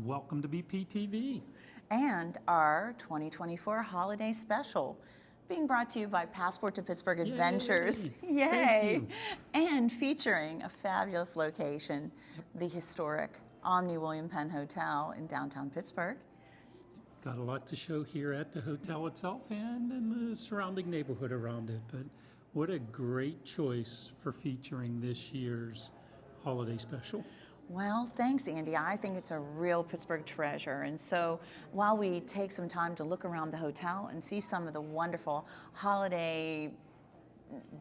welcome to BPTV. And our 2024 holiday special, being brought to you by Passport to Pittsburgh Adventures. Yay! Yay! Thank you. And featuring a fabulous location, the historic Omni William Penn Hotel in downtown Pittsburgh. Got a lot to show here at the hotel itself and in the surrounding neighborhood around it, but what a great choice for featuring this year's holiday special. Well, thanks, Andy. I think it's a real Pittsburgh treasure. And so while we take some time to look around the hotel and see some of the wonderful holiday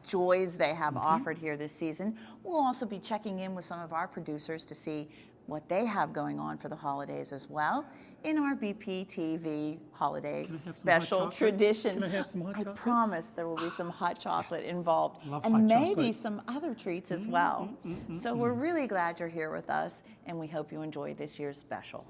joys they have offered here this season, we'll also be checking in with some of our producers to see what they have going on for the holidays as well in our BPTV holiday special tradition. Can I have some hot chocolate? I promise there will be some hot chocolate involved Love and hot maybe chocolate. some other treats as well. So we're really glad you're here with us, and we hope you enjoy this year's special.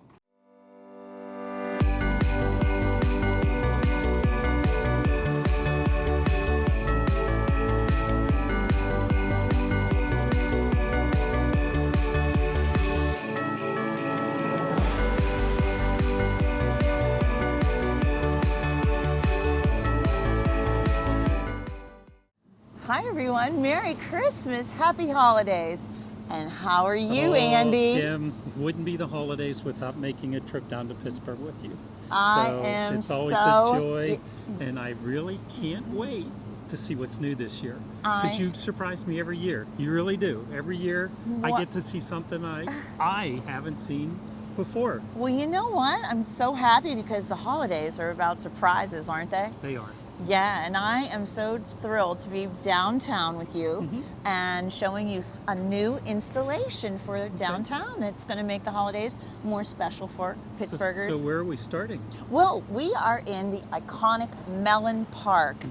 Hi everyone, Merry Christmas, Happy Holidays, and how are you, Andy? Kim, wouldn't be the holidays without making a trip down to Pittsburgh with you. It's always a joy, and I really can't wait to see what's new this year. Because you surprise me every year. You really do. Every year I get to see something I haven't seen before. Well, you know what? I'm so happy because the holidays are about surprises, aren't they? They are. Yeah, and I am so thrilled to be downtown with you and showing you a new installation for downtown that's going to make the holidays more special for Pittsburghers. So where are we starting? Well, we are in the iconic Mellon Park,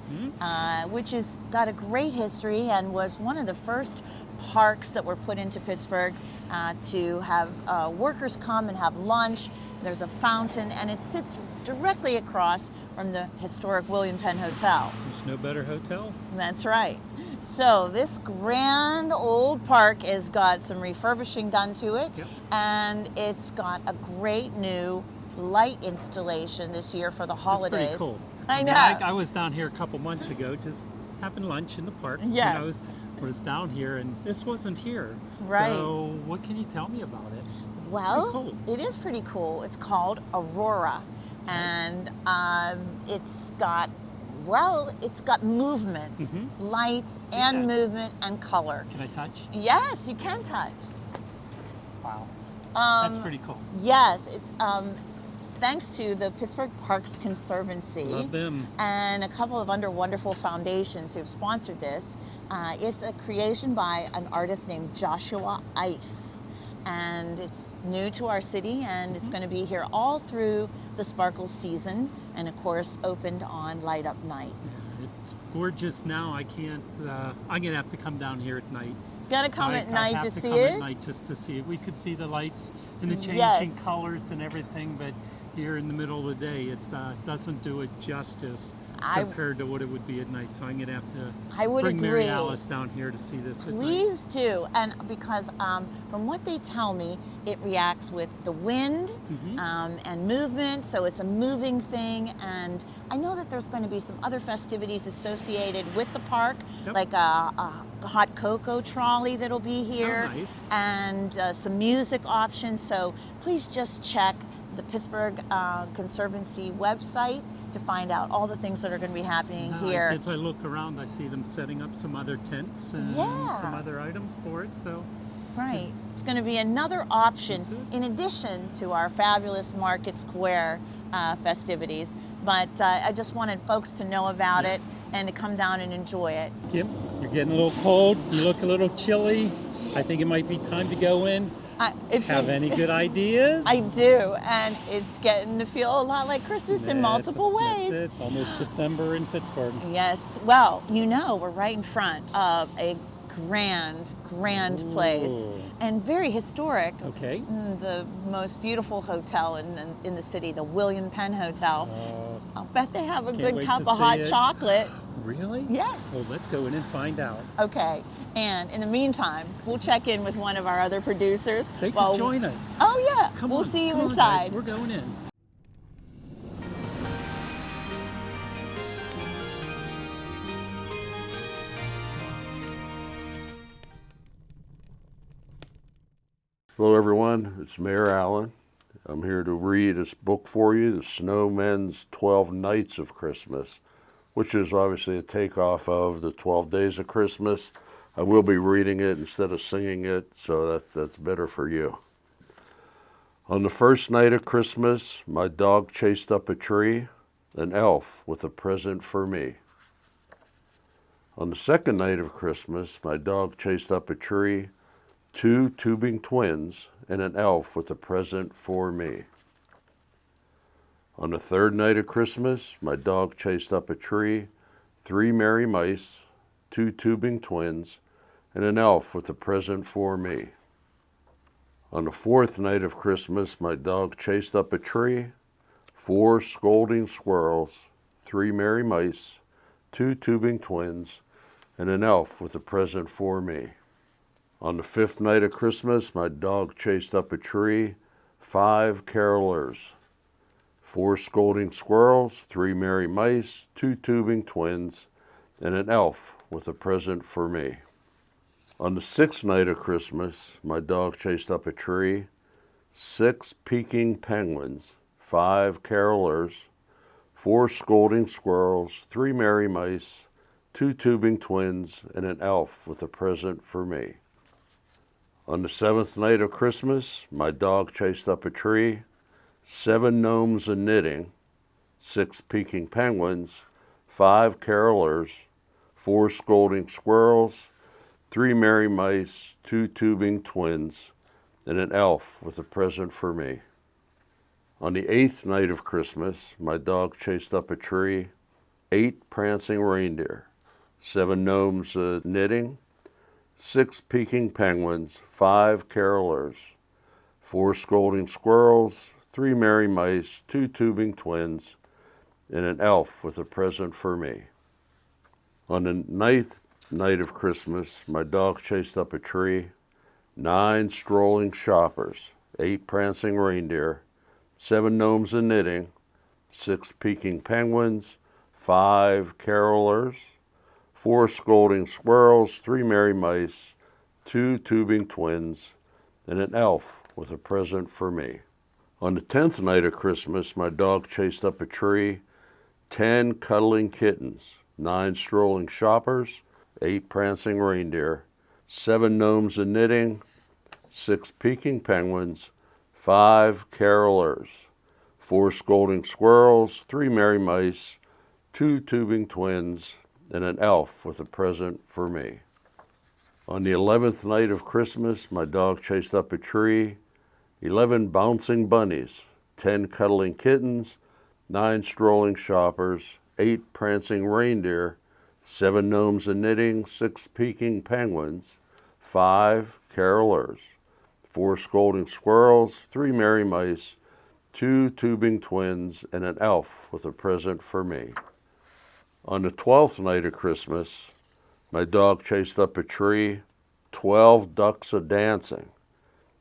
which has got a great history and was one of the first parks that were put into Pittsburgh to have workers come and have lunch. There's a fountain, and it sits directly across from the historic William Penn Hotel. There's no better hotel. That's right. So this grand old park has got some refurbishing done to it, and it's got a great new light installation this year for the holidays. It's pretty cool. I know. I was down here a couple months ago just having lunch in the park. Yes. And I was down here, and this wasn't here. Right. So what can you tell me about it? Well, cool. It is pretty cool. It's called Aurora, and it's got movement, light and movement and color. Can I touch? Yes, you can touch. Wow. That's pretty cool. Yes, it's thanks to the Pittsburgh Parks Conservancy. Love them. And a couple of other wonderful foundations who've sponsored this. It's a creation by an artist named Joshua Ice. And it's new to our city, and it's going to be here all through the Sparkle season, and of course opened on Light Up Night. Yeah, it's gorgeous now. I can't, I'm going to have to come down here at night. Gotta come at night to see it? I have to come at night just to see it. We could see the lights and the changing colors and everything, but here in the middle of the day, it doesn't do it justice compared to what it would be at night. So I'm going to have to bring Mary Alice down here to see this at night. Please do. And because from what they tell me, it reacts with the wind and movement. So it's a moving thing. And I know that there's going to be some other festivities associated with the park, like a hot cocoa trolley that'll be here, and some music options. So please just check the Pittsburgh Conservancy website to find out all the things that are going to be happening here. As I look around, I see them setting up some other tents and some other items for it. So right, it's going to be another option in addition to our fabulous Market Square festivities. But I just wanted folks to know about it and to come down and enjoy it. Kim, you're getting a little cold. You look a little chilly. I think it might be time to go in. Have any good ideas? I do, and it's getting to feel a lot like Christmas in multiple ways. It's almost December in Pittsburgh. Yes, well, you know, we're right in front of a grand place and very historic. Okay. The most beautiful hotel in the city, the William Penn Hotel. I'll bet they have a good cup of hot chocolate. really? Yeah. Well, let's go in and find out. Okay. And in the meantime, we'll check in with one of our other producers. They can join us. Oh, yeah. Come we'll on, see you come on, inside. guys. We're going in. Hello everyone, it's Mayor Allen. I'm here to read this book for you, The Snowmen's 12 Nights of Christmas, which is obviously a takeoff of the 12 Days of Christmas. I will be reading it instead of singing it, so that's better for you. On the first night of Christmas, my dog chased up a tree, an elf with a present for me. On the second night of Christmas, my dog chased up a tree, 2 tubing twins, and an elf with a present for me. On the third night of Christmas, my dog chased up a tree, 3 merry mice, 2 tubing twins, and an elf with a present for me. On the fourth night of Christmas, my dog chased up a tree, 4 scolding squirrels, 3 merry mice, 2 tubing twins, and an elf with a present for me. On the fifth night of Christmas, my dog chased up a tree, 5 carolers, 4 scolding squirrels, 3 merry mice, 2 tubing twins, and an elf with a present for me. On the sixth night of Christmas, my dog chased up a tree, 6 peking penguins, 5 carolers, 4 scolding squirrels, 3 merry mice, 2 tubing twins, and an elf with a present for me. On the seventh night of Christmas, my dog chased up a tree, 7 gnomes a knitting, 6 peking penguins, 5 carolers, 4 scolding squirrels, 3 merry mice, 2 tubing twins, and an elf with a present for me. On the eighth night of Christmas, my dog chased up a tree, 8 prancing reindeer, 7 gnomes a knitting, 6 peking penguins, 5 carolers, 4 scolding squirrels, 3 merry mice, 2 tubing twins, and an elf with a present for me. On the ninth night of Christmas, my dog chased up a tree, 9 strolling shoppers, 8 prancing reindeer, 7 gnomes a knitting, 6 peking penguins, 5 carolers, 4 scolding squirrels, 3 merry mice, 2 tubing twins, and an elf with a present for me. On the 10th night of Christmas, my dog chased up a tree, 10 cuddling kittens, 9 strolling shoppers, 8 prancing reindeer, 7 gnomes a knitting, 6 peking penguins, 5 carolers, 4 scolding squirrels, 3 merry mice, 2 tubing twins, and an elf with a present for me. On the 11th night of Christmas, my dog chased up a tree, 11 bouncing bunnies, 10 cuddling kittens, 9 strolling shoppers, 8 prancing reindeer, 7 gnomes a knitting, 6 peking penguins, 5 carolers, 4 scolding squirrels, 3 merry mice, 2 tubing twins, and an elf with a present for me. On the 12th night of Christmas, my dog chased up a tree, 12 ducks a dancing,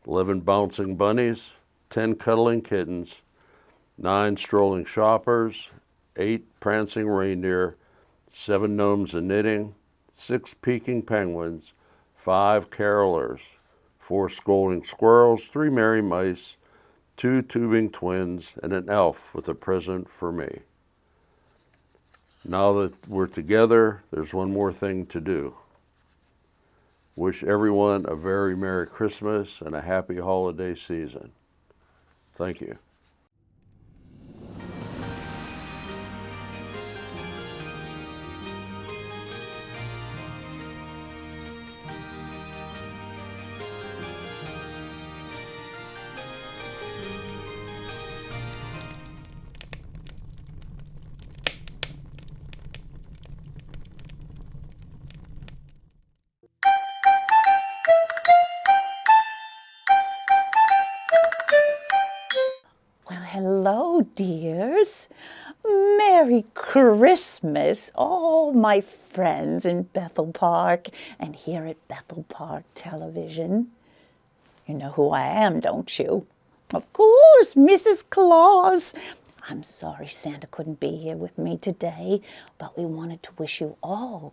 11 bouncing bunnies, 10 cuddling kittens, 9 strolling shoppers, 8 prancing reindeer, 7 gnomes a knitting, 6 peking penguins, 5 carolers, 4 scolding squirrels, 3 merry mice, 2 tubing twins, and an elf with a present for me. Now that we're together, there's one more thing to do. Wish everyone a very Merry Christmas and a happy holiday season. Thank you. Hello, dears. Merry Christmas, all my friends in Bethel Park and here at Bethel Park Television. You know who I am, don't you? Of course, Mrs. Claus. I'm sorry Santa couldn't be here with me today, but we wanted to wish you all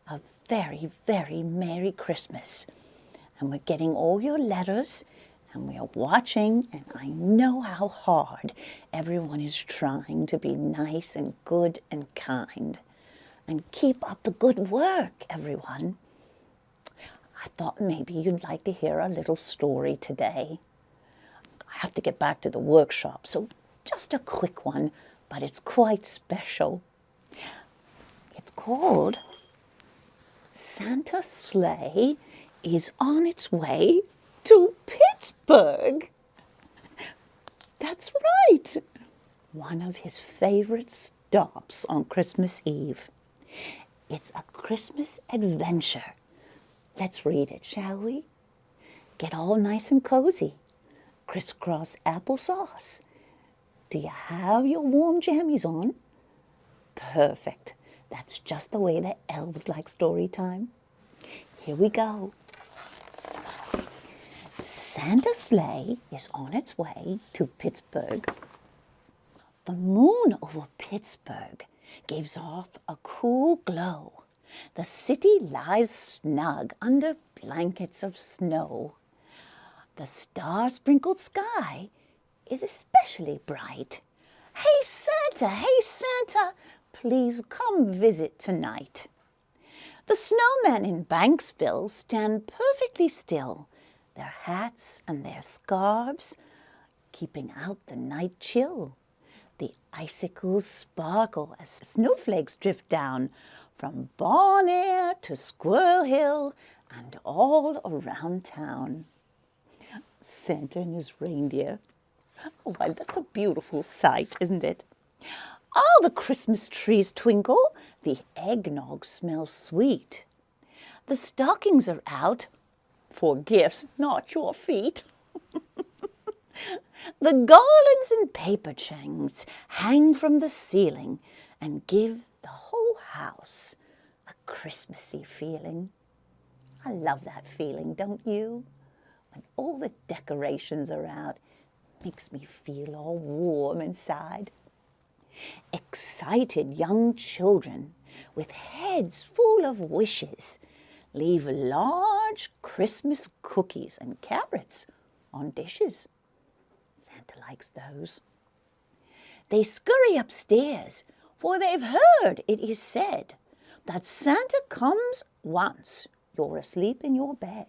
a very, very Merry Christmas. And we're getting all your letters, and we are watching, and I know how hard everyone is trying to be nice and good and kind. And keep up the good work, everyone. I thought maybe you'd like to hear a little story today. I have to get back to the workshop, so just a quick one, but it's quite special. It's called Santa's Sleigh is on its way to Pittsburgh. That's right. One of his favorite stops on Christmas Eve. It's a Christmas adventure. Let's read it, shall we? Get all nice and cozy. Crisscross applesauce. Do you have your warm jammies on? Perfect. That's just the way the elves like story time. Here we go. Santa's sleigh is on its way to Pittsburgh. The moon over Pittsburgh gives off a cool glow. The city lies snug under blankets of snow. The star-sprinkled sky is especially bright. Hey Santa, please come visit tonight. The snowmen in Banksville stand perfectly still, their hats and their scarves keeping out the night chill. The icicles sparkle as snowflakes drift down from Bon Air to Squirrel Hill and all around town. Santa and his reindeer. Oh, why, that's a beautiful sight, isn't it? All the Christmas trees twinkle, the eggnog smells sweet. The stockings are out for gifts, not your feet. The garlands and paper chains hang from the ceiling and give the whole house a Christmassy feeling. I love that feeling, don't you? When all the decorations are out, it makes me feel all warm inside. Excited young children with heads full of wishes leave large Christmas cookies and carrots on dishes. Santa likes those. They scurry upstairs, for they've heard it is said that Santa comes once you're asleep in your bed.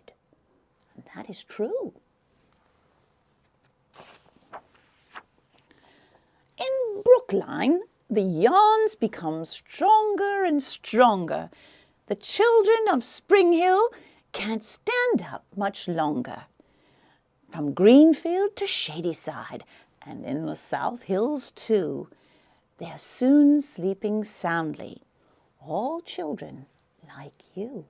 And that is true. In Brookline, the yarns become stronger and stronger. The children of Spring Hill can't stand up much longer. From Greenfield to Shadyside, and in the South Hills too, they're soon sleeping soundly, all children like you.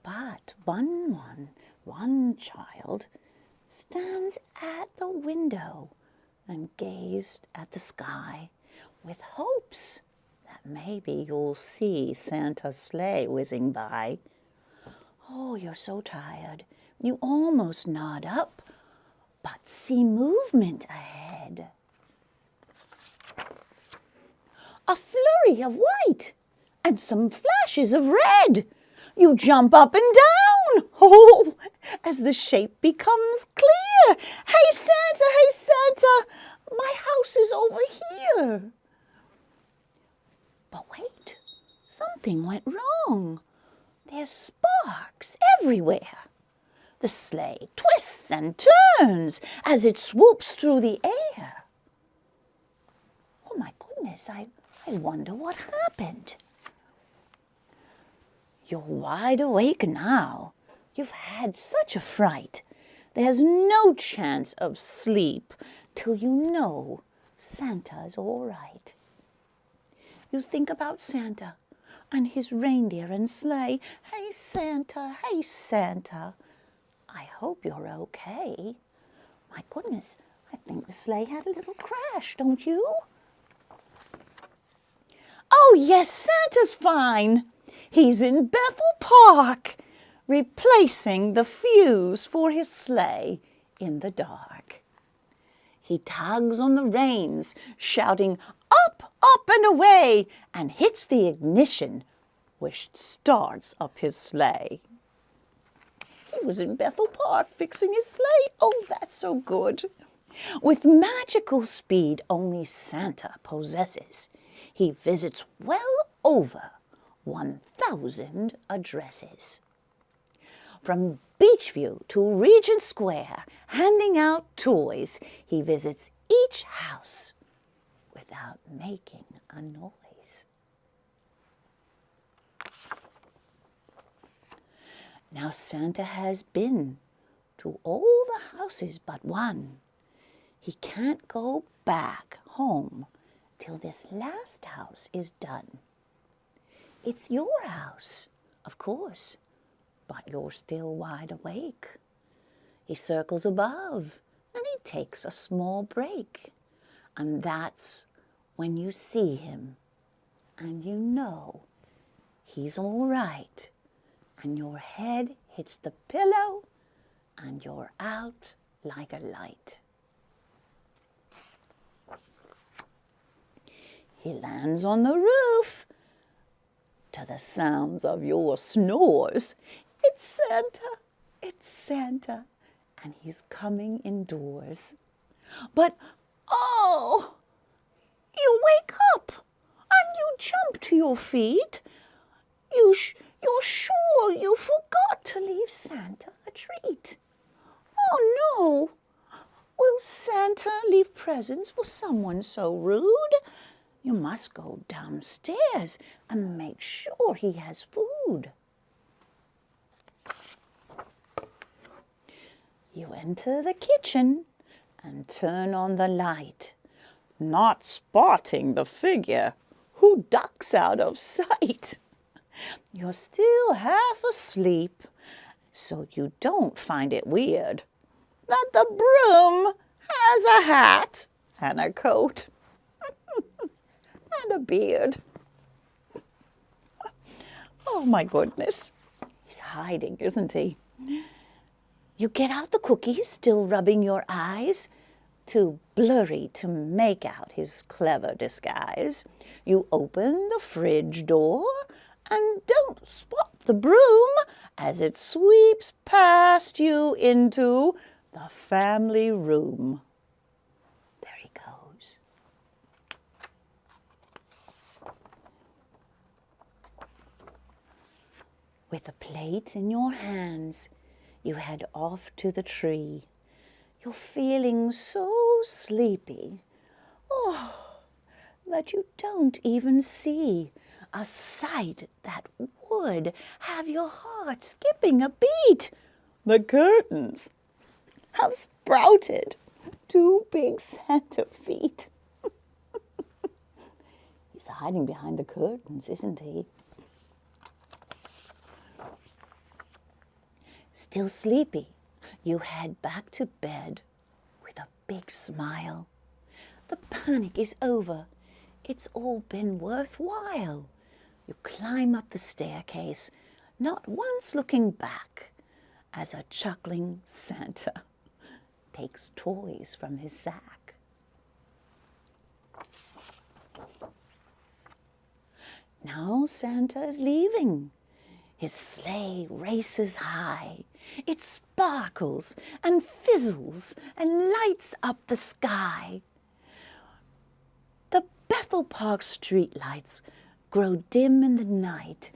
But one child stands at the window and gazed at the sky with hopes that maybe you'll see Santa's sleigh whizzing by. Oh, you're so tired. You almost nod up, but see movement ahead. A flurry of white and some flashes of red. You jump up and down, oh, as the shape becomes clear. Hey Santa, my house is over here. But wait, something went wrong. There's sparks everywhere. The sleigh twists and turns as it swoops through the air. Oh my goodness, I wonder what happened. You're wide awake now. You've had such a fright. There's no chance of sleep till you know Santa's all right. You think about Santa and his reindeer and sleigh. Hey Santa, I hope you're okay. My goodness, I think the sleigh had a little crash, don't you? Oh, yes, Santa's fine. He's in Bethel Park, replacing the fuse for his sleigh in the dark. He tugs on the reins, shouting, "Up, up and away," and hits the ignition, which starts up his sleigh. He was in Bethel Park fixing his sleigh. Oh, that's so good. With magical speed only Santa possesses, he visits well over 1,000 addresses. From Beachview to Regent Square, handing out toys, he visits each house without making a noise. Now Santa has been to all the houses but one. He can't go back home till this last house is done. It's your house, of course, but you're still wide awake. He circles above and he takes a small break. And that's when you see him and you know he's all right. And your head hits the pillow and you're out like a light. He lands on the roof to the sounds of your snores. It's Santa, and he's coming indoors. But, oh, you wake up and you jump to your feet. You're sure you forgot to leave Santa a treat. Oh, no. Will Santa leave presents for someone so rude? You must go downstairs and make sure he has food. You enter the kitchen and turn on the light, not spotting the figure who ducks out of sight. You're still half asleep, so you don't find it weird that the broom has a hat and a coat and a beard. Oh, my goodness. He's hiding, isn't he? You get out the cookies, still rubbing your eyes, too blurry to make out his clever disguise. You open the fridge door and don't spot the broom as it sweeps past you into the family room. There he goes. With a plate in your hands, you head off to the tree. You're feeling so sleepy, that you don't even see a sight that would have your heart skipping a beat. The curtains have sprouted 2 big Santa feet. He's hiding behind the curtains, isn't he? Still sleepy, you head back to bed with a big smile. The panic is over. It's all been worthwhile. You climb up the staircase, not once looking back, as a chuckling Santa takes toys from his sack. Now Santa is leaving. His sleigh races high. It sparkles and fizzles and lights up the sky. The Bethel Park streetlights grow dim in the night.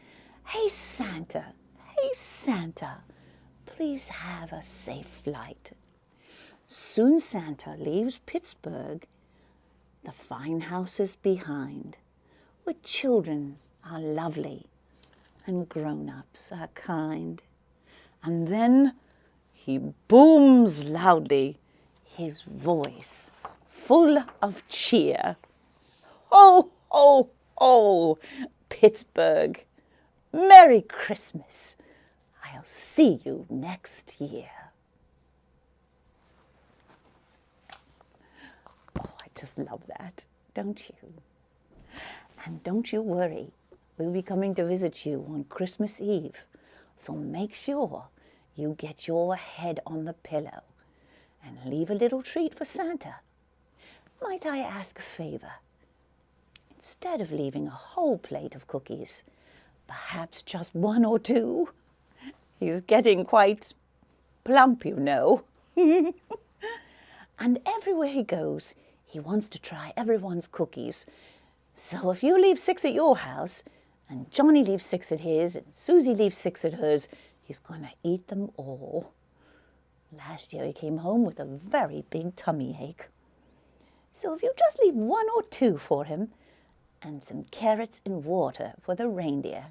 Hey Santa, please have a safe flight. Soon Santa leaves Pittsburgh, the fine houses behind, where children are lovely and grown-ups are kind. And then he booms loudly, his voice full of cheer. Ho, ho, ho, Pittsburgh, Merry Christmas. I'll see you next year. just love that, don't you? And don't you worry, we'll be coming to visit you on Christmas Eve. So make sure you get your head on the pillow and leave a little treat for Santa. Might I ask a favor? Instead of leaving a whole plate of cookies, perhaps just 1 or 2. He's getting quite plump, you know. And everywhere he goes, he wants to try everyone's cookies. So if you leave 6 at your house, and Johnny leaves 6 at his, and Susie leaves 6 at hers, he's going to eat them all. Last year he came home with a very big tummy ache. So if you just leave 1 or 2 for him, and some carrots in water for the reindeer,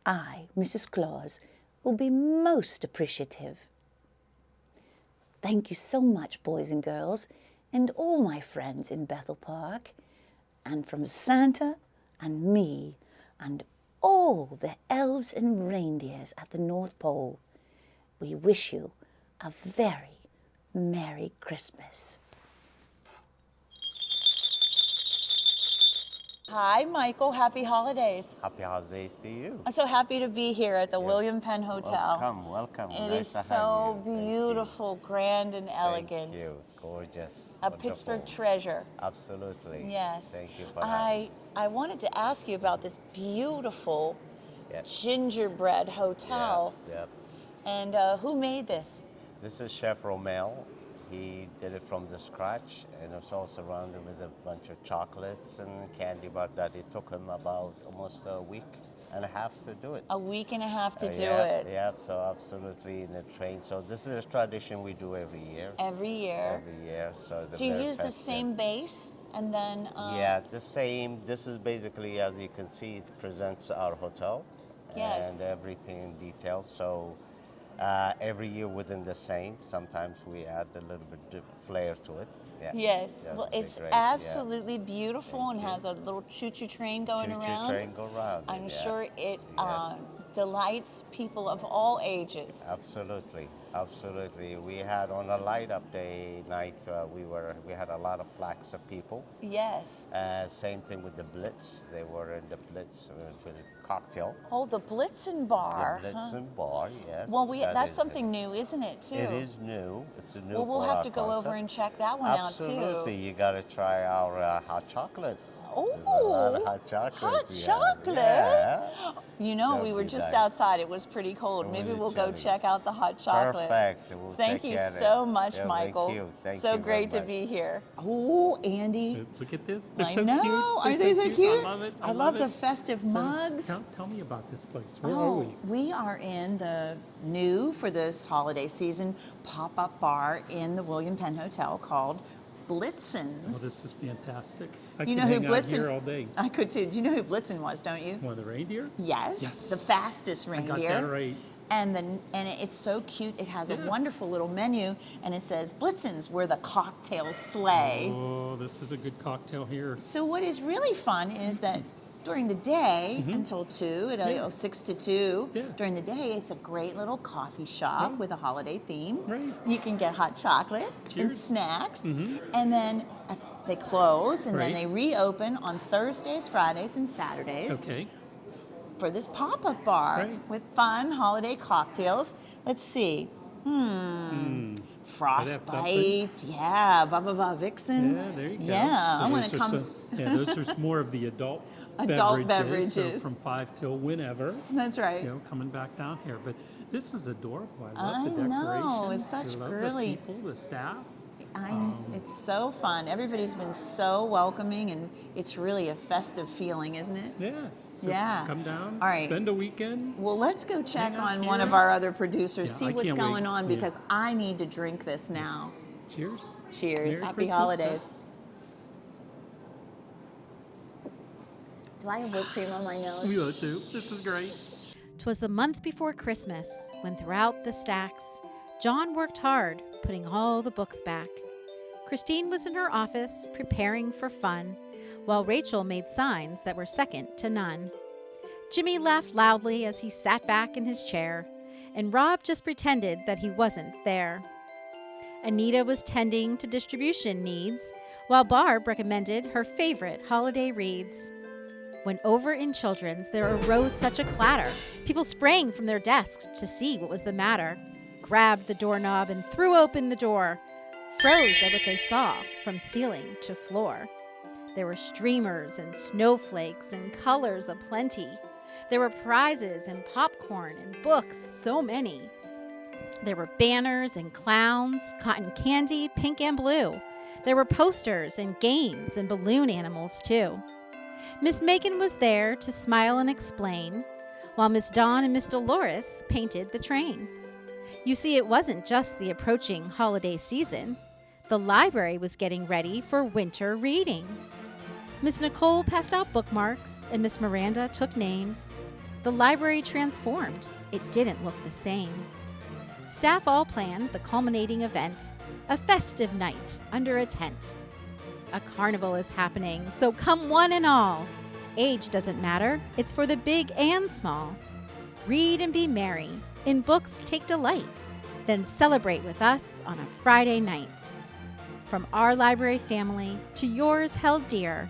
I, Mrs. Claus, will be most appreciative. Thank you so much, boys and girls, and all my friends in Bethel Park, and from Santa and me and all the elves and reindeers at the North Pole, we wish you a very Merry Christmas. Hi, Michael. Happy holidays. Happy holidays to you. I'm so happy to be here at the William Penn Hotel. Welcome. It Nice is to have so you. Thank you. beautiful, grand, and elegant. Thank you. It's gorgeous. A Wonderful. Pittsburgh treasure. Absolutely. Yes. Thank you for having me. I wanted to ask you about this beautiful Yes. gingerbread hotel. Yep. And who made this? This is Chef Romel. He did it from the scratch, and it's all surrounded with a bunch of chocolates and candy, but that it took him about almost a week and a half to do it. A week and a half to do yeah, it. Yeah, so absolutely in the train. So this is a tradition we do every year. Every year. Every year. So, So you use the same base and then... Yeah, the same. This is basically, as you can see, it presents our hotel. Yes. And everything in detail. So every year within the same. Sometimes we add a little bit flair to it. Yeah. Yes. Yeah, Well, they're it's great, yeah. absolutely beautiful and has a little choo-choo train going around. Choo-choo train go round. I'm yeah. sure it Yes. delights people of all ages. Absolutely, absolutely. We had on a light up day night. We had a lot of flax of people. Yes. Same thing with the Blitz. They were in the Blitz for the cocktail. Oh, the Blitzen Bar. The huh? Blitzen Bar, yes. Well, That that's is- something new, isn't it, too? It is new. It's a new. Well, we'll for have our to go over concept. and check that one out, too. Absolutely, you got to try our hot chocolates. There's a lot Oh, of hot chocolates. hot yeah. chocolate? Yeah. You know, we That'd were be just nice. outside. It was pretty cold. Really Maybe we'll go chilly. check out the hot chocolate. Perfect. We'll Thank take you care of so it. much, Yeah, Michael. Thank you. Thank so you great to very be much. here. Oh, Andy. Look at this. They're I so know. cute. Aren't They're they so cute? I love it. I love the it. festive So, mugs. Tell me about this place. Where are Oh, we? we are in the new, for this holiday season, pop-up bar in the William Penn Hotel called Blitzen's. Oh, this is fantastic. I You could know who hang out Blitzen? here all day. I could too. Do you know who Blitzen was, don't you? One of the reindeer? Yes, Yes. the fastest I reindeer. got that right. And it's so cute. It has a Yeah. wonderful little menu, and it says Blitzen's, where the cocktails slay. Oh, this is a good cocktail here. So what is really fun is that during the day until 2, Yeah. 6 to 2, Yeah. during the day it's a great little coffee shop Right. with a holiday theme. Right. You can get hot chocolate and Cheers. snacks, and then they close, and then Right. they reopen on Thursdays, Fridays, and Saturdays Okay. for this pop-up bar Right. with fun holiday cocktails. Let's see. I'd have Frostbite, yeah, Baba Vixen. Yeah, there you go. Yeah, So I want those to are come. those are more of the adult Adult beverages. So beverages. from 5 till whenever, That's right. you know, coming back down here. But this is adorable. I love the I know, decorations. it's such I love girly- the people, the staff. It's so fun. Everybody's been so welcoming, and it's really a festive feeling, isn't it? Yeah. So Yeah. Come down. All right. Spend a weekend. Well, let's go check Hang out on one here. of our other producers, Yeah, see I what's can't going wait. on, Yeah. because I need to drink this now. Cheers. Cheers. Merry Happy Christmas, holidays. Steph. Do I have whipped cream on my nose? We both do. This is great. 'Twas the month before Christmas, when throughout the stacks, John worked hard, putting all the books back. Christine was in her office, preparing for fun, while Rachel made signs that were second to none. Jimmy laughed loudly as he sat back in his chair, and Rob just pretended that he wasn't there. Anita was tending to distribution needs, while Barb recommended her favorite holiday reads. When over in Children's, there arose such a clatter. People sprang from their desks to see what was the matter, grabbed the doorknob and threw open the door, froze at what they saw from ceiling to floor. There were streamers and snowflakes and colors aplenty. There were prizes and popcorn and books, so many. There were banners and clowns, cotton candy, pink and blue. There were posters and games and balloon animals, too. Miss Megan was there to smile and explain, while Miss Dawn and Miss Dolores painted the train. You see, it wasn't just the approaching holiday season. The library was getting ready for winter reading. Miss Nicole passed out bookmarks, and Miss Miranda took names. The library transformed. It didn't look the same. Staff all planned the culminating event, a festive night under a tent. A carnival is happening, so come one and all. Age doesn't matter, it's for the big and small. Read and be merry, in books take delight, then celebrate with us on a Friday night. From our library family to yours held dear,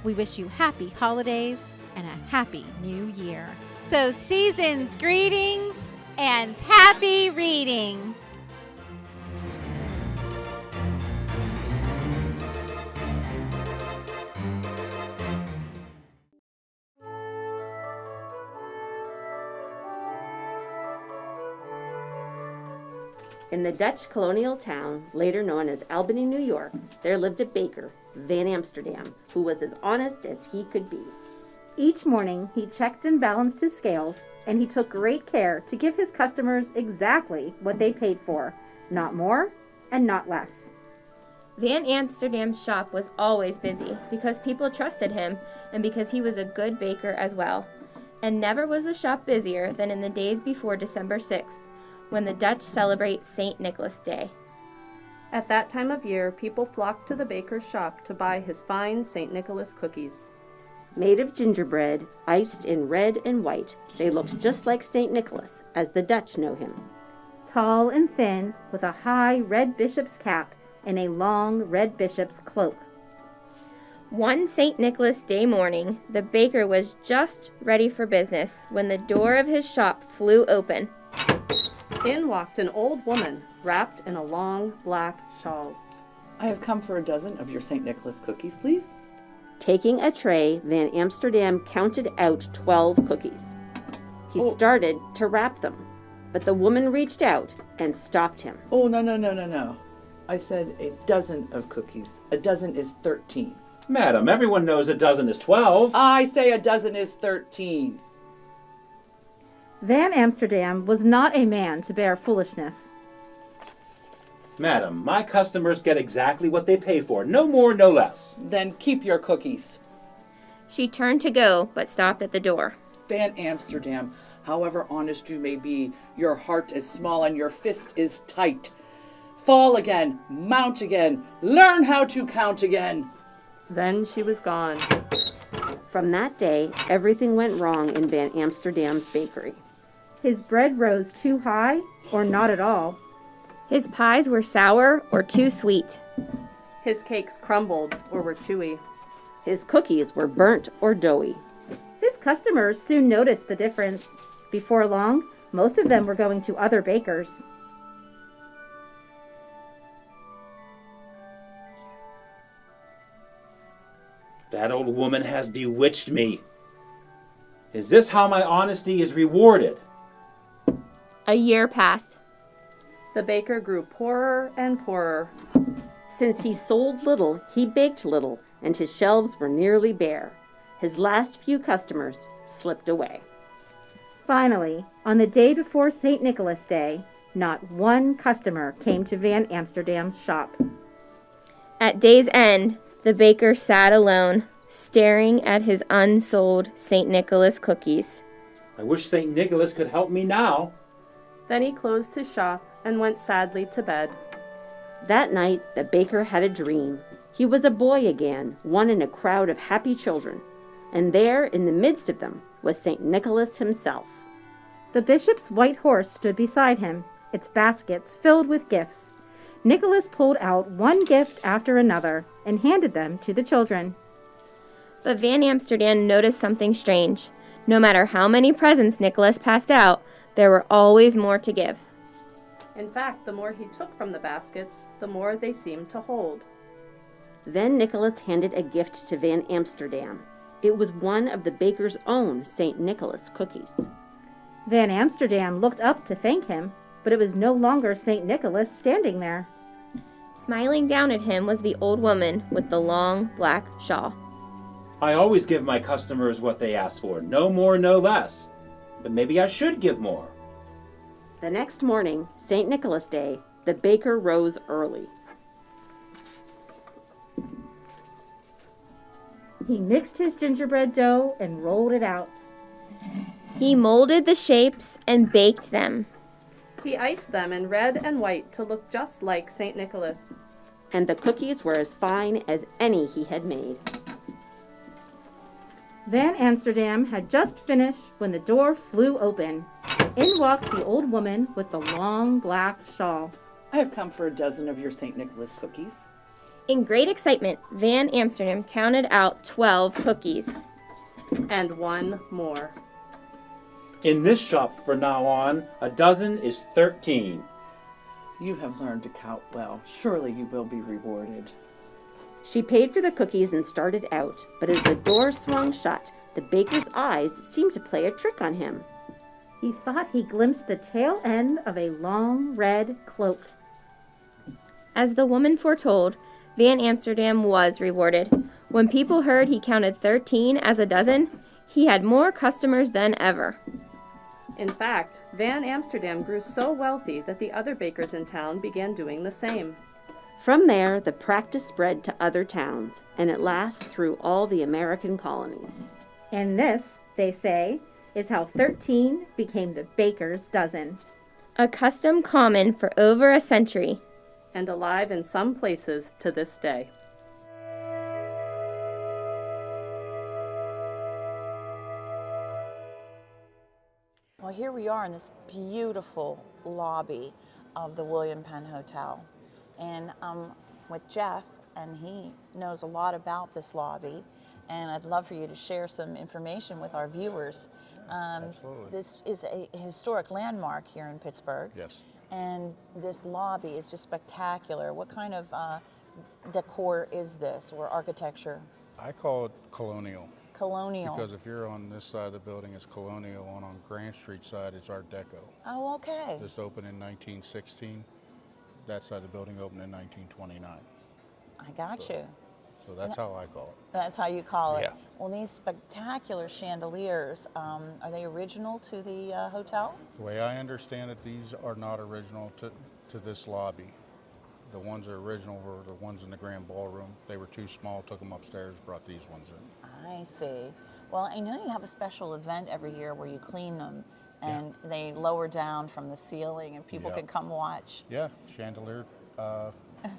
we wish you happy holidays and a happy new year. So season's greetings and happy reading! In the Dutch colonial town, later known as Albany, New York, there lived a baker, Van Amsterdam, who was as honest as he could be. Each morning, he checked and balanced his scales, and he took great care to give his customers exactly what they paid for, not more and not less. Van Amsterdam's shop was always busy because people trusted him and because he was a good baker as well. And never was the shop busier than in the days before December 6th, when the Dutch celebrate St. Nicholas Day. At that time of year, people flocked to the baker's shop to buy his fine St. Nicholas cookies. Made of gingerbread, iced in red and white, they looked just like St. Nicholas, as the Dutch know him. Tall and thin, with a high red bishop's cap and a long red bishop's cloak. One St. Nicholas Day morning, the baker was just ready for business when the door of his shop flew open. In walked an old woman, wrapped in a long black shawl. I have come for a dozen of your St. Nicholas cookies, please. Taking a tray, Van Amsterdam counted out 12 cookies. He started to wrap them, but the woman reached out and stopped him. Oh, no. I said a dozen of cookies. A dozen is 13. Madam, everyone knows a dozen is 12. I say a dozen is 13. Van Amsterdam was not a man to bear foolishness. Madam, my customers get exactly what they pay for, no more, no less. Then keep your cookies. She turned to go, but stopped at the door. Van Amsterdam, however honest you may be, your heart is small and your fist is tight. Fall again, mount again, learn how to count again. Then she was gone. From that day, everything went wrong in Van Amsterdam's bakery. His bread rose too high or not at all. His pies were sour or too sweet. His cakes crumbled or were chewy. His cookies were burnt or doughy. His customers soon noticed the difference. Before long, most of them were going to other bakers. That old woman has bewitched me. Is this how my honesty is rewarded? A year passed. The baker grew poorer and poorer. Since he sold little, he baked little, and his shelves were nearly bare. His last few customers slipped away. Finally, on the day before St. Nicholas Day, not one customer came to Van Amsterdam's shop. At day's end, the baker sat alone, staring at his unsold St. Nicholas cookies. I wish St. Nicholas could help me now. Then he closed his shop and went sadly to bed. That night, the baker had a dream. He was a boy again, one in a crowd of happy children. And there, in the midst of them, was St. Nicholas himself. The bishop's white horse stood beside him, its baskets filled with gifts. Nicholas pulled out one gift after another and handed them to the children. But Van Amsterdam noticed something strange. No matter how many presents Nicholas passed out, there were always more to give. In fact, the more he took from the baskets, the more they seemed to hold. Then Nicholas handed a gift to Van Amsterdam. It was one of the baker's own St. Nicholas cookies. Van Amsterdam looked up to thank him, but it was no longer St. Nicholas standing there. Smiling down at him was the old woman with the long black shawl. I always give my customers what they ask for, no more, no less. But maybe I should give more. The next morning, St. Nicholas Day, the baker rose early. He mixed his gingerbread dough and rolled it out. He molded the shapes and baked them. He iced them in red and white to look just like St. Nicholas. And the cookies were as fine as any he had made. Van Amsterdam had just finished when the door flew open. In walked the old woman with the long black shawl. I have come for a dozen of your St. Nicholas cookies. In great excitement, Van Amsterdam counted out 12 cookies. And one more. In this shop from now on, a dozen is 13. You have learned to count well. Surely you will be rewarded. She paid for the cookies and started out, but as the door swung shut, the baker's eyes seemed to play a trick on him. He thought he glimpsed the tail end of a long red cloak. As the woman foretold, Van Amsterdam was rewarded. When people heard he counted 13 as a dozen, he had more customers than ever. In fact, Van Amsterdam grew so wealthy that the other bakers in town began doing the same. From there, the practice spread to other towns, and at last through all the American colonies. And this, they say, is how 13 became the baker's dozen. A custom common for over a century. And alive in some places to this day. Well, here we are in this beautiful lobby of the William Penn Hotel. And I'm with Jeff, and he knows a lot about this lobby. And I'd love for you to share some information with our viewers. Absolutely. This is a historic landmark here in Pittsburgh. Yes. And this lobby is just spectacular. What kind of decor is this, or architecture? I call it colonial. Colonial. Because if you're on this side of the building, it's colonial. On Grant Street side, it's Art Deco. Oh, okay. This opened in 1916. That side of the building opened in 1929. I got you. So that's how I call it. That's how you call it. Yeah. Well, these spectacular chandeliers, are they original to the hotel? The way I understand it, these are not original to this lobby. The ones that are original were the ones in the Grand Ballroom. They were too small, took them upstairs, brought these ones in. I see. Well, I know you have a special event every year where you clean them and they lower down from the ceiling and people can come watch. Yeah, chandelier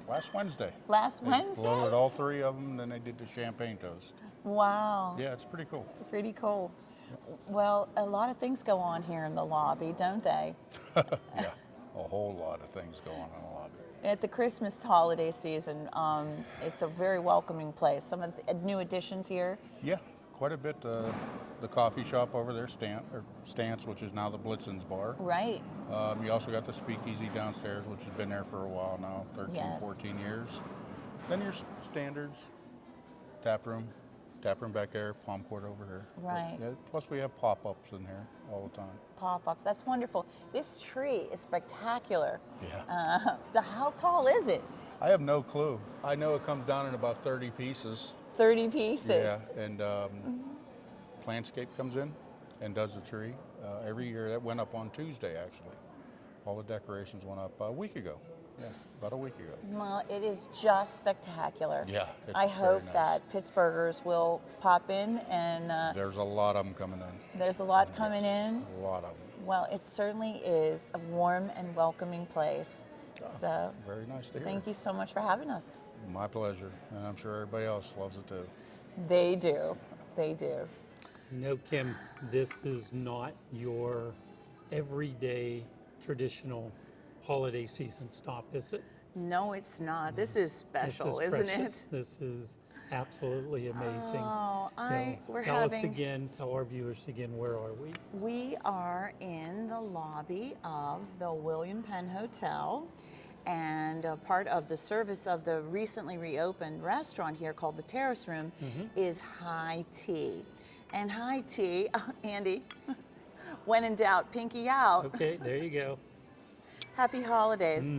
last Wednesday. Last They Wednesday? loaded all three of them, then they did the champagne toast. Wow. Yeah, it's pretty cool. Pretty cool. Well, a lot of things go on here in the lobby, don't they? Yeah, a whole lot of things go on in the lobby. At the Christmas holiday season, it's a very welcoming place. Some of the new additions here. Yeah, quite a bit. The coffee shop over there, Stance, which is now the Blitzens Bar. Right. You also got the Speakeasy downstairs, which has been there for a while now, 13, 14 years. Then your standards, tap room back there, palm court over here. Right. Yeah, plus we have pop-ups in here all the time. Pop-ups, that's wonderful. This tree is spectacular. Yeah. How tall is it? I have no clue. I know it comes down in about 30 pieces. 30 pieces. Yeah, and Plantscape comes in and does the tree. Every year, that went up on Tuesday, actually. All the decorations went up a week ago. Yeah, about a week ago. Well, it is just spectacular. Yeah, it's I very hope nice. that Pittsburghers will pop in and... There's a lot of them coming in. There's a lot coming in. A lot of them. Well, it certainly is a warm and welcoming place. So, very nice to hear. Thank you so much for having us. My pleasure, and I'm sure everybody else loves it too. They do. They do. No, Kim, this is not your everyday traditional holiday season stop, is it? No, it's not. This is special, this is isn't precious. it? This is absolutely amazing. Oh, Tell us again, tell our viewers again, where are we? We are in the lobby of the William Penn Hotel, and part of the service of the recently reopened restaurant here called the Terrace Room is high tea. And high tea, Andy, when in doubt, pinky out. Okay, there you go. Happy holidays.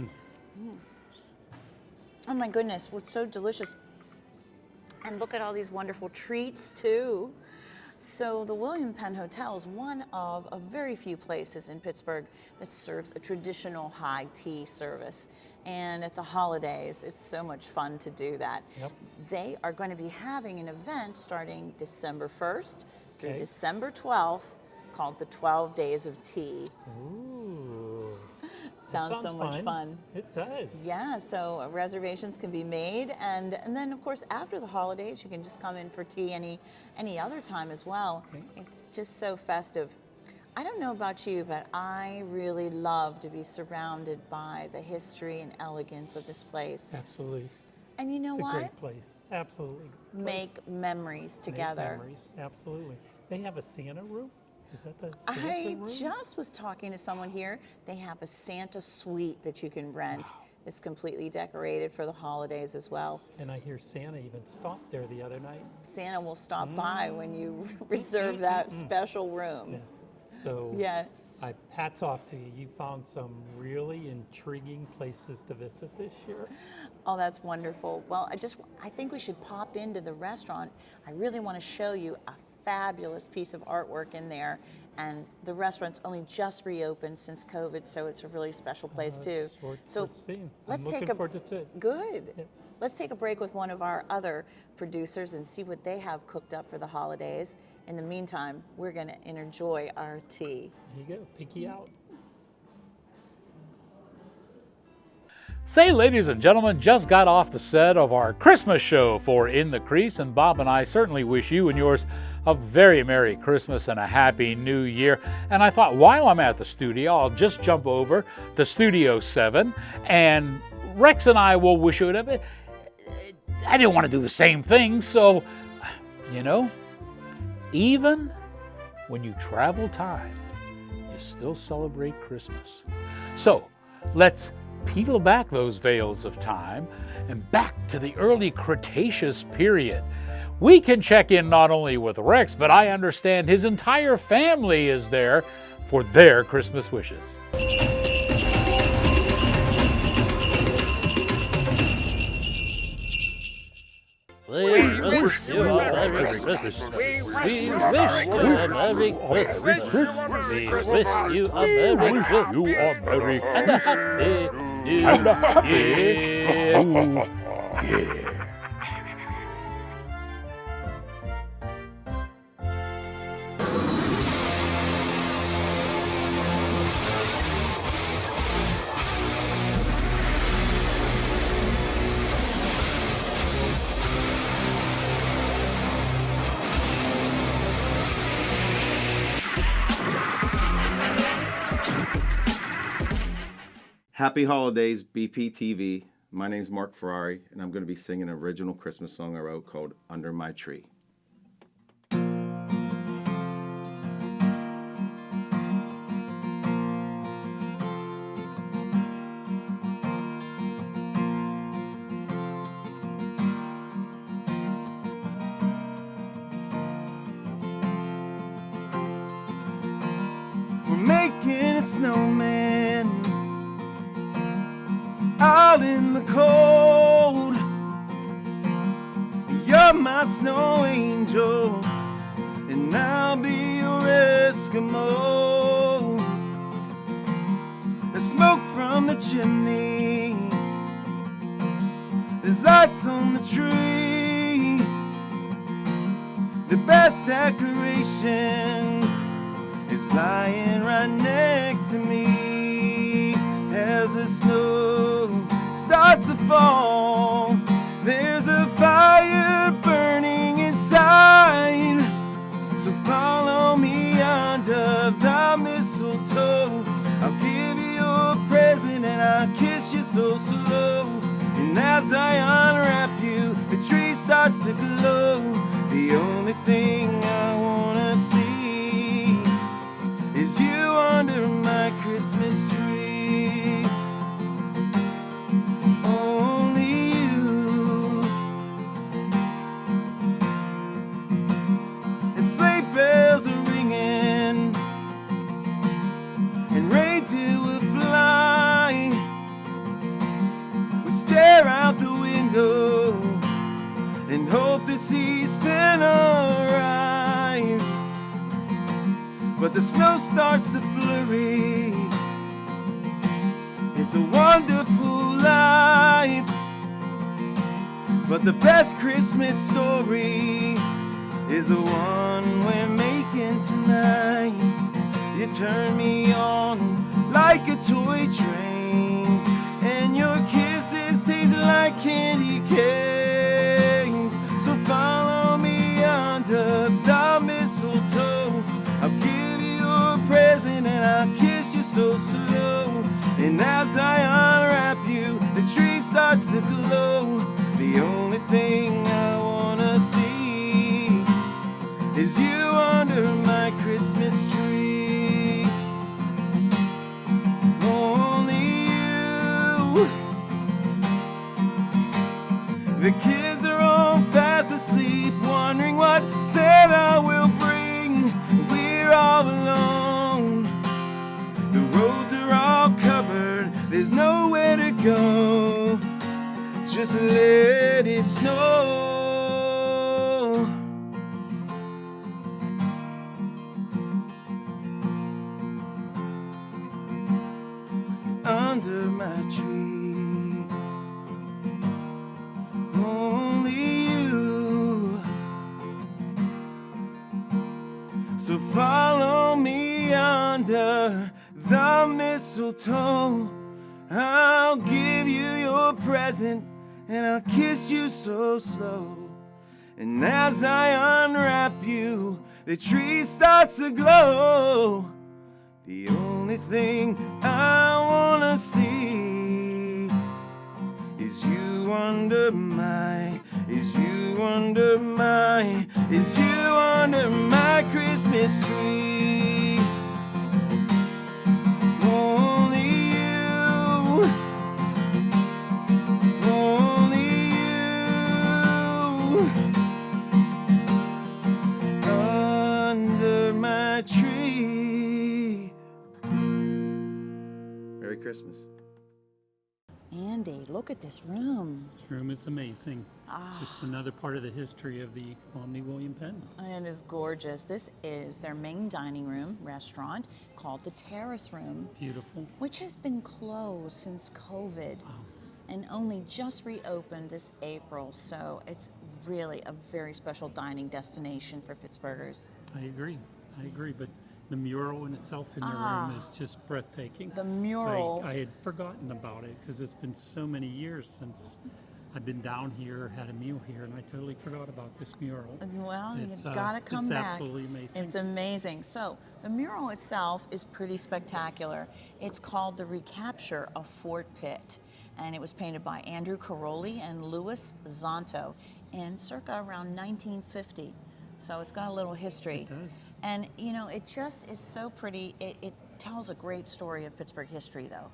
Oh my goodness, what's so delicious. And look at all these wonderful treats too. So the William Penn Hotel is one of a very few places in Pittsburgh that serves a traditional high tea service. And at the holidays, it's so much fun to do that. Yep. They are going to be having an event starting December 1st through December 12th called the 12 Days of Tea. Ooh. Sounds so much fun. It does. Yeah, so reservations can be made, and then of course after the holidays you can just come in for tea any other time as well. It's just so festive. I don't know about you, but I really love to be surrounded by the history and elegance of this place. Absolutely. And you know it's what? It's a great place. Absolutely. Make memories together. Make memories. Absolutely. They have a Santa room. Is that the Santa room? I just was talking to someone here. They have a Santa suite that you can rent. Wow. It's completely decorated for the holidays as well. And I hear Santa even stopped there the other night. Santa will stop by when you reserve that special room. Yes. So yeah. Hats off to you. You found some really intriguing places to visit this year. Oh, that's wonderful. Well, I think we should pop into the restaurant. I really want to show you a fabulous piece of artwork in there, and the restaurant's only just reopened since COVID, so it's a really special place too. So let's take a good. Yeah. Let's take a break with one of our other producers and see what they have cooked up for the holidays. In the meantime, we're going to enjoy our tea. There you go, pinky out. Say, ladies and gentlemen, just got off the set of our Christmas show for In the Crease, and Bob and I certainly wish you and yours a very Merry Christmas and a Happy New Year. And I thought while I'm at the studio, I'll just jump over to Studio 7, and Rex and I will wish you a... I didn't want to do the same thing, so, you know, even when you travel time, you still celebrate Christmas. So, let's peel back those veils of time and back to the early Cretaceous period. We can check in not only with Rex, but I understand his entire family is there for their Christmas wishes. We wish you a Merry Christmas. We wish you a Merry Christmas. We wish you a Merry Christmas and a Happy New Year. Happy holidays, BPTV. My name's Mark Ferrari, and I'm going to be singing an original Christmas song I wrote called Under My Tree. We're making a snowman out in the cold. You're my snow angel, and I'll be your Eskimo. There's smoke from the chimney, there's lights on the tree. The best decoration is lying right next to me. As the snow starts to fall, there's a fire burning inside. So follow me under the mistletoe. I'll give you a present and I'll kiss you so slow. as I unwrap you, the tree starts to glow. The only thing I wanna see is you under my Christmas tree. Only you. And sleigh bells are ringing, and reindeer will fly. We stare out the window and hope to see Santa arrive. But the snow starts to flurry. It's a wonderful life. But the best Christmas story is the one we're making tonight. You turn me on like a toy train, and your kisses taste like candy canes. So follow me under the mistletoe. I'll give you a present and I'll kiss you so slow. And as I unwrap you, the tree starts to glow. The only thing I wanna see is you under my Christmas tree. Only you. The kids are all fast asleep, wondering what Santa will bring. We're all alone. The roads are all covered, there's nowhere to go. Just let it snow. Under my tree, only you. So follow me under the mistletoe. I'll give you your present and I'll kiss you so slow. And as I unwrap you, the tree starts to glow. The only thing I wanna see is you under my, is you under my, is you under my Christmas tree. Only you, only you, under my tree. Merry Christmas. Andy, look at this room. This room is amazing. Just another part of the history of the Omni William Penn. It is gorgeous. This is their main dining room restaurant called the Terrace Room. Beautiful. Which has been closed since COVID and only just reopened this April. So it's really a very special dining destination for Pittsburghers. I agree, but the mural in itself in their room is just breathtaking. The mural. I had forgotten about it because it's been so many years since I've been down here, had a meal here, and I totally forgot about this mural. Well, you've got to come it's back. It's absolutely amazing. It's amazing. So the mural itself is pretty spectacular. It's called The Recapture of Fort Pitt, and it was painted by Andrew Caroli and Louis Zonto in circa around 1950. So it's got a little history. It does. And, you know, it just is so pretty. It tells a great story of Pittsburgh history, though.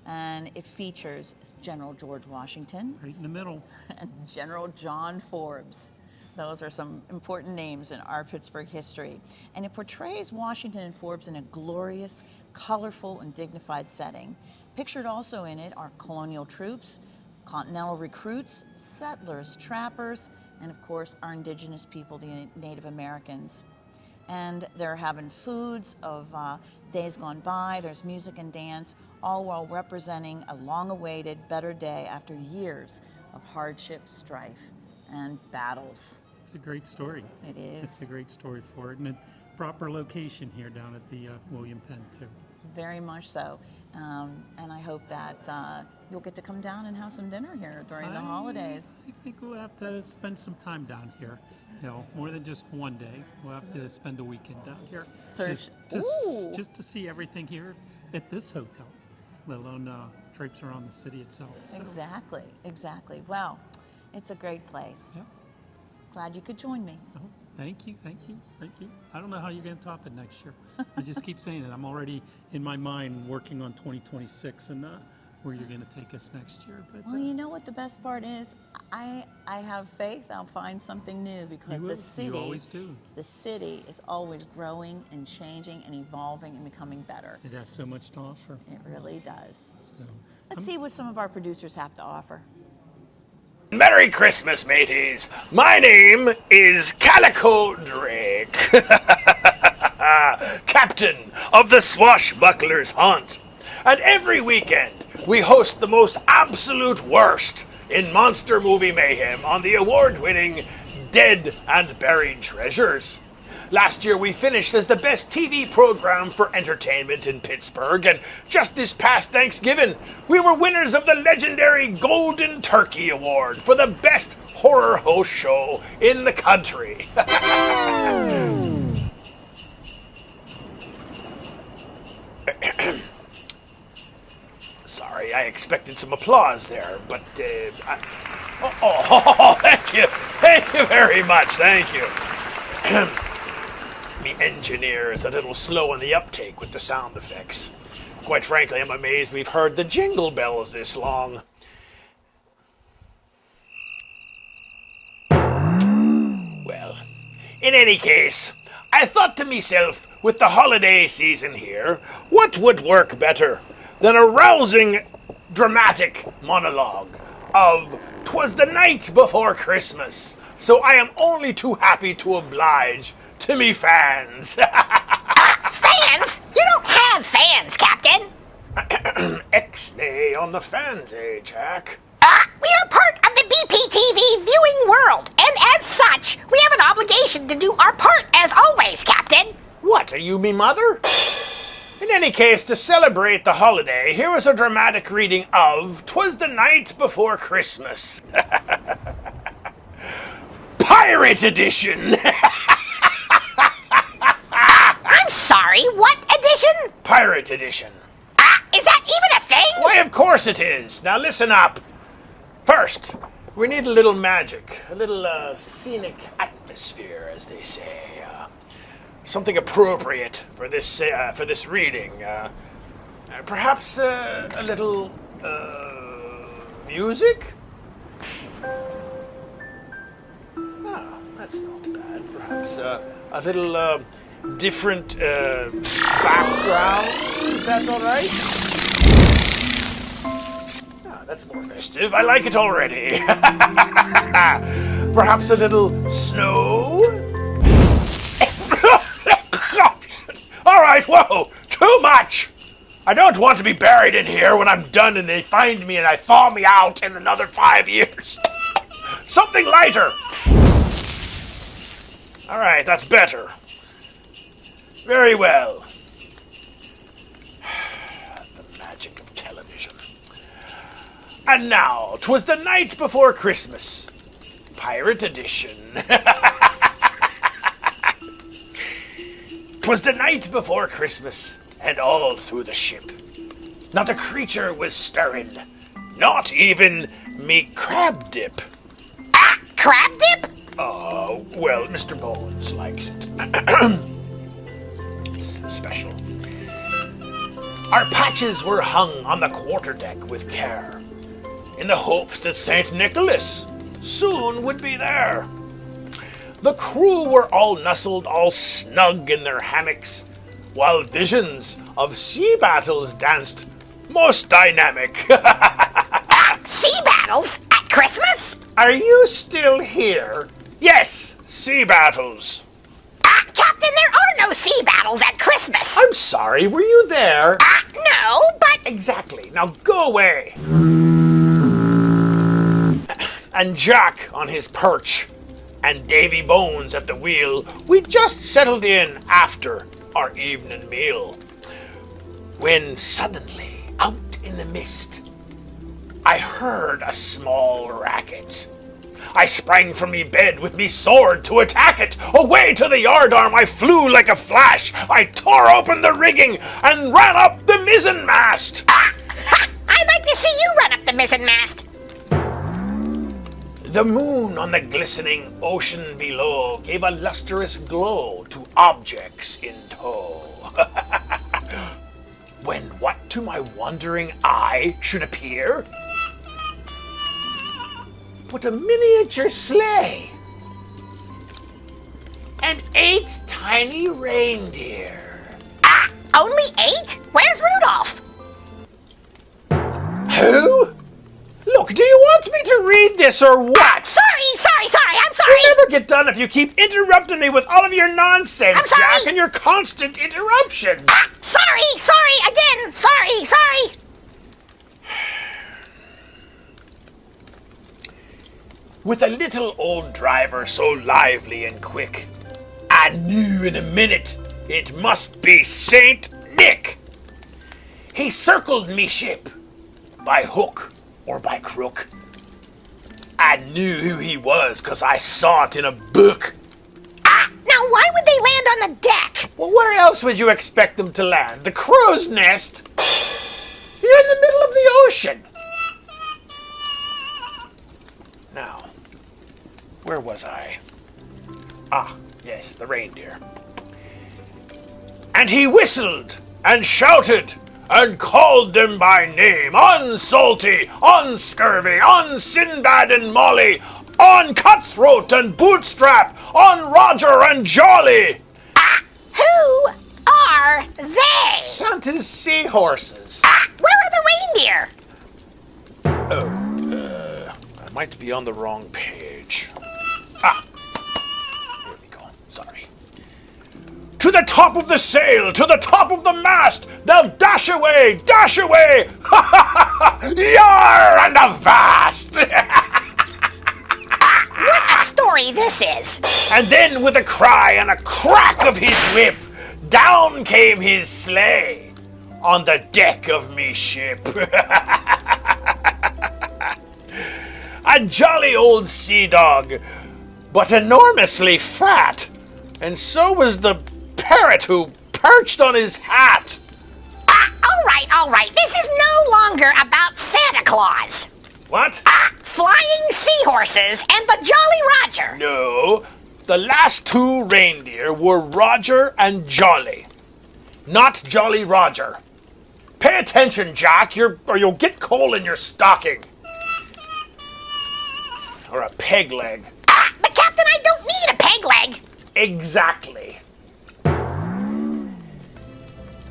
And it features General George Washington. Right in the middle. And General John Forbes. Those are some important names in our Pittsburgh history. And it portrays Washington and Forbes in a glorious, colorful, and dignified setting. Pictured also in it are colonial troops, continental recruits, settlers, trappers, and of course our indigenous people, the Native Americans. And they're having foods of days gone by, there's music and dance, all while representing a long-awaited better day after years of hardship, strife, and battles. It's a great story. It is. It's a great story for it, and a proper location here down at the William Penn too. Very much so. And I hope that you'll get to come down and have some dinner here during the holidays. I think we'll have to spend some time down here. You know, more than just one day. We'll have to spend a weekend down here. Just to see everything here at this hotel. let alone traipse around the city itself. So. Exactly. Well, it's a great place. Yeah. Glad you could join me. Oh, thank you. I don't know how you're going to top it next year. I just keep saying it. I'm already in my mind working on 2026 and where you're going to take us next year. But well, you know what the best part is? I have faith I'll find something new because the city, you always do. The city is always growing and changing and evolving and becoming better. It has so much to offer. It really does. So, let's see what some of our producers have to offer. Merry Christmas, mateys. My name is Calico Drake, captain of the Swashbucklers' Haunt. And every weekend, we host the most absolute worst in monster movie mayhem on the award-winning Dead and Buried Treasures. Last year, we finished as the best TV program for entertainment in Pittsburgh, and just this past Thanksgiving, we were winners of the legendary Golden Turkey Award for the best horror host show in the country. Sorry, I expected some applause there, but thank you very much, thank you. The engineer is a little slow in the uptake with the sound effects. Quite frankly, I'm amazed we've heard the jingle bells this long. Well, in any case, I thought to myself, with the holiday season here, what would work better than a rousing, dramatic monologue of "'Twas the night before Christmas, so I am only too happy to oblige to me fans." Fans? You don't have fans, Captain. X-nay on the fans, eh, Jack? We are part of the BPTV viewing world, and as such, we have an obligation to do our part as always, Captain. What, are you me mother? In any case, to celebrate the holiday, here is a dramatic reading of "'Twas the Night Before Christmas." Pirate edition! I'm sorry, what edition? Pirate edition. Is that even a thing? Why, of course it is. Now listen up. First, we need a little magic, a little scenic atmosphere, as they say. Something appropriate for this reading. Perhaps a little music? That's not bad. Perhaps a little different background. Is that all right? That's more festive. I like it already. Perhaps a little snow? All right, whoa, too much. I don't want to be buried in here when I'm done and they find me and I thaw me out in another 5 years. Something lighter. All right, that's better. Very well. The magic of television. And now, 'twas the night before Christmas. Pirate edition. 'Twas the night before Christmas, and all through the ship, not a creature was stirring, not even me crab dip. Crab dip? Oh, well, Mr. Bones likes it. It's special. Our patches were hung on the quarterdeck with care, in the hopes that St. Nicholas soon would be there. The crew were all nestled all snug in their hammocks, while visions of sea battles danced most dynamic. Sea battles? At Christmas? Are you still here? Yes, sea battles. Captain, there are no sea battles at Christmas. I'm sorry, were you there? No, but... Exactly, now go away. And Jack on his perch, and Davy Bones at the wheel, we just settled in after our evening meal, when suddenly, out in the mist, I heard a small racket. I sprang from me bed with me sword to attack it. Away to the yardarm I flew like a flash. I tore open the rigging and ran up the mizzen mast. see you run up the mizzen mast. The moon on the glistening ocean below gave a lustrous glow to objects in tow. When what to my wondering eye should appear? But a miniature sleigh and 8 tiny reindeer. Only 8? Where's Rudolph? Who? Look, do you want me to read this or what? Sorry, I'm sorry. You'll never get done if you keep interrupting me with all of your nonsense, I'm sorry. Jack, and your constant interruptions. Sorry, again, sorry. With a little old driver so lively and quick, I knew in a minute it must be Saint Nick. He circled me ship by hook or by crook. I knew who he was 'cause I saw it in a book. Now why would they land on the deck? Well, where else would you expect them to land? The crow's nest? You're in the middle of the ocean. Now, where was I? Yes, the reindeer. And he whistled and shouted and called them by name, on Salty, on Scurvy, on Sinbad and Molly, on Cutthroat and Bootstrap, on Roger and Jolly. Who are they? Santa's seahorses. Where are the reindeer? I might be on the wrong page. Here we go. Sorry. To the top of the sail, to the top of the mast, now dash away, ha ha ha, yar and avast! What a story this is! And then with a cry and a crack of his whip, down came his sleigh on the deck of me ship. A jolly old sea dog, but enormously fat, and so was the parrot who perched on his hat. All right, this is no longer about Santa Claus. What? Flying seahorses and the Jolly Roger. No, the last 2 reindeer were Roger and Jolly, not Jolly Roger. Pay attention, Jack, or you'll get coal in your stocking. Or a peg leg. But Captain, I don't need a peg leg. Exactly.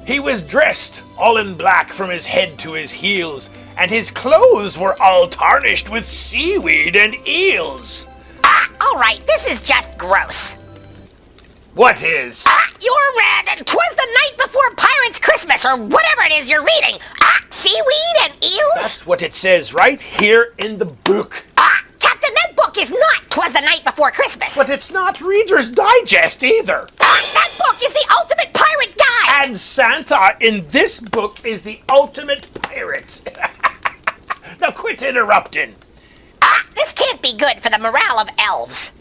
He was dressed all in black from his head to his heels, and his clothes were all tarnished with seaweed and eels. All right, this is just gross. What is? You're read 'Twas the Night Before Pirate's Christmas, or whatever it is you're reading. Seaweed and eels? That's what it says right here in the book. Captain, that book is not 'Twas the Night Before Christmas. But it's not Reader's Digest either. That book is the ultimate pirate guide. And Santa in this book is the ultimate pirate. Now quit interrupting. This can't be good for the morale of elves.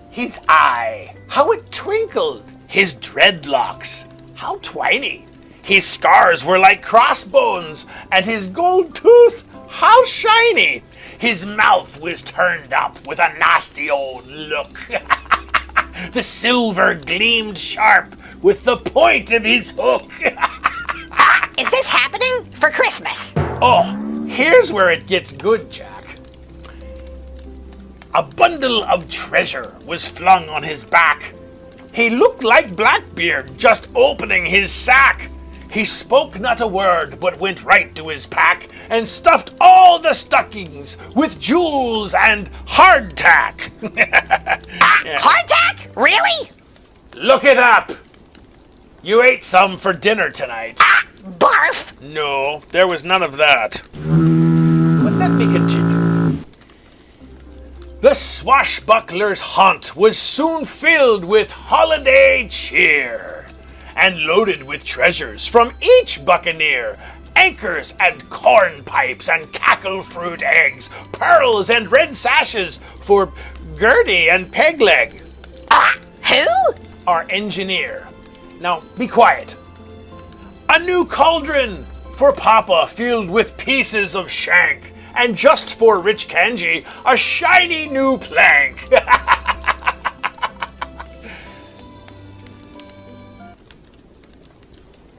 His eye, how it twinkled. His dreadlocks, how twiny. His scars were like crossbones, and his gold tooth, how shiny. His mouth was turned up with a nasty old look. The silver gleamed sharp with the point of his hook. Is this happening for Christmas? Oh, here's where it gets good, Jack. A bundle of treasure was flung on his back. He looked like Blackbeard just opening his sack. He spoke not a word, but went right to his pack and stuffed all the stockings with jewels and hardtack. Hardtack? Really? Look it up. You ate some for dinner tonight. Barf! No, there was none of that. But let me continue. The swashbuckler's haunt was soon filled with holiday cheer, and loaded with treasures from each buccaneer, anchors and corn pipes and cackle fruit eggs, pearls and red sashes for Gertie and Pegleg. Who? Our engineer. Now, be quiet. A new cauldron For Papa, filled with pieces of shank. And just for Rich Kanji, a shiny new plank.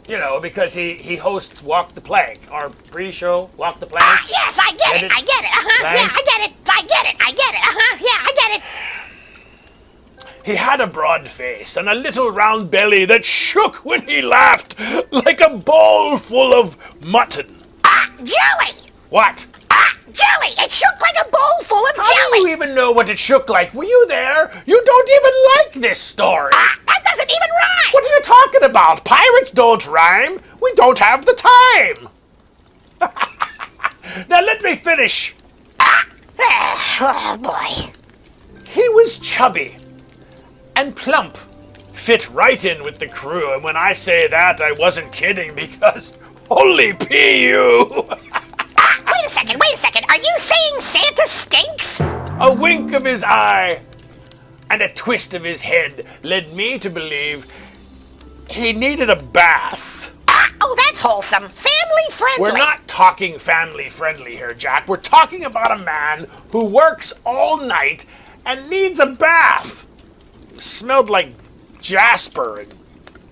You know, because he hosts Walk the Plank, our pre-show Walk the Plank. Yes, I get it. I get it. Yeah, I get it. I get it. Yeah, I get it. He had a broad face and a little round belly that shook when he laughed like a bowl full of mutton. Jelly! What? Jelly! It shook like a bowl full of jelly! How do you even know what it shook like? Were you there? You don't even like this story. That doesn't even rhyme! What are you talking about? Pirates don't rhyme. We don't have the time. Now let me finish. Oh, boy. He was chubby and plump, fit right in with the crew. And when I say that, I wasn't kidding, because holy PU! Wait a second. Are you saying Santa stinks? A wink of his eye and a twist of his head led me to believe he needed a bath. Oh, that's wholesome. Family friendly. We're not talking family friendly here, Jack. We're talking about a man who works all night and needs a bath. Smelled like jasper and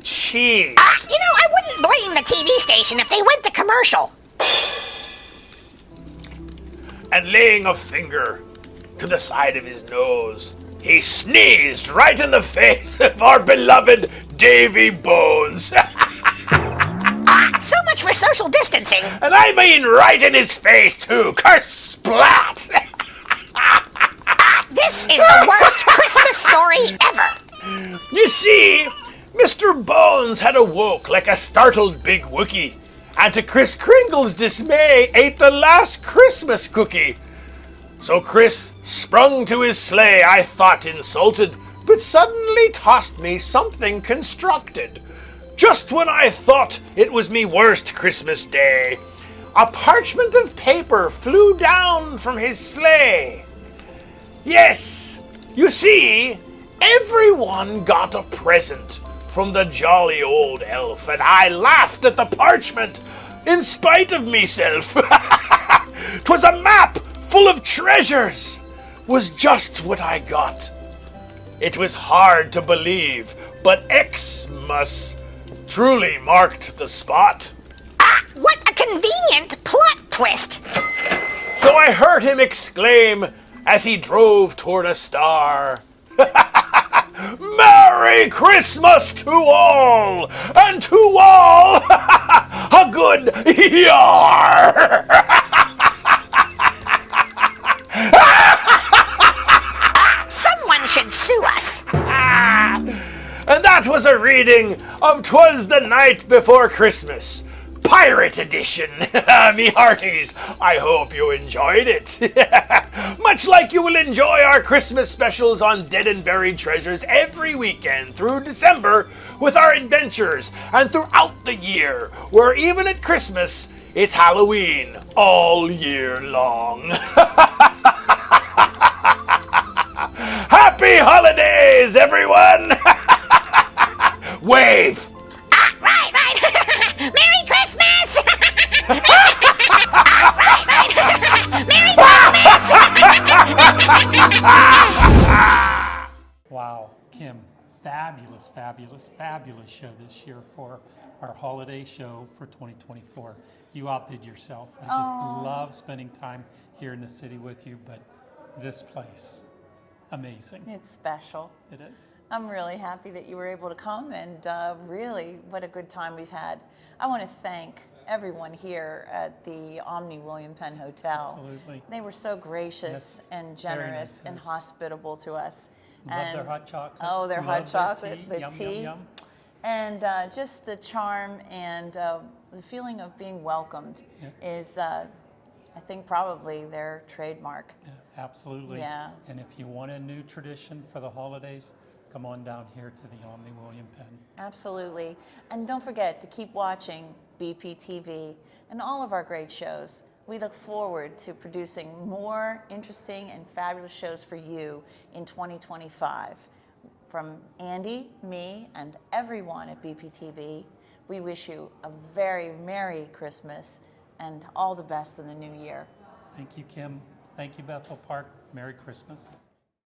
cheese. I wouldn't blame the TV station if they went to commercial. And laying a finger to the side of his nose, he sneezed right in the face of our beloved Davy Bones. So much for social distancing. And I mean right in his face, too. Kersplat! This is the worst Christmas story ever. You see, Mr. Bones had awoke like a startled big Wookie, and to Kris Kringle's dismay, ate the last Christmas cookie. So Kris sprung to his sleigh, I thought insulted, but suddenly tossed me something constructed. Just when I thought it was me worst Christmas day, a parchment of paper flew down from his sleigh. Yes, you see, everyone got a present from the jolly old elf, and I laughed at the parchment in spite of meself. 'Twas a map full of treasures, was just what I got. It was hard to believe, but Xmas truly marked the spot. What a convenient plot twist. So I heard him exclaim as he drove toward a star, Merry Christmas to all, and to all a good yar. Someone should sue us. And that was a reading of 'Twas the Night Before Christmas, Pirate Edition. Me hearties, I hope you enjoyed it. Much like you will enjoy our Christmas specials on Dead and Buried Treasures every weekend through December with our adventures, and throughout the year, where even at Christmas, it's Halloween all year long. Happy holidays, everyone! Wave! Right. Merry Christmas! right. Merry Christmas! Wow, Kim, fabulous show this year for our holiday show for 2024. You outdid yourself. I just love spending time here in the city with you, but this place, amazing. It's special. It is. I'm really happy that you were able to come, and really, what a good time we've had. I want to thank everyone here at the Omni William Penn Hotel. Absolutely. They were so gracious and generous nice. and hospitable to us. Love their hot chocolate. Oh, their hot Love their chocolate, the Yum, tea. yum, yum. And just the charm and the feeling of being welcomed is, I think, probably their trademark. Yeah, absolutely. Yeah. And if you want a new tradition for the holidays, come on down here to the Omni William Penn. Absolutely. And don't forget to keep watching BPTV and all of our great shows. We look forward to producing more interesting and fabulous shows for you in 2025. From Andy, me, and everyone at BPTV, we wish you a very Merry Christmas and all the best in the new year. Thank you, Kim. Thank you, Bethel Park. Merry Christmas.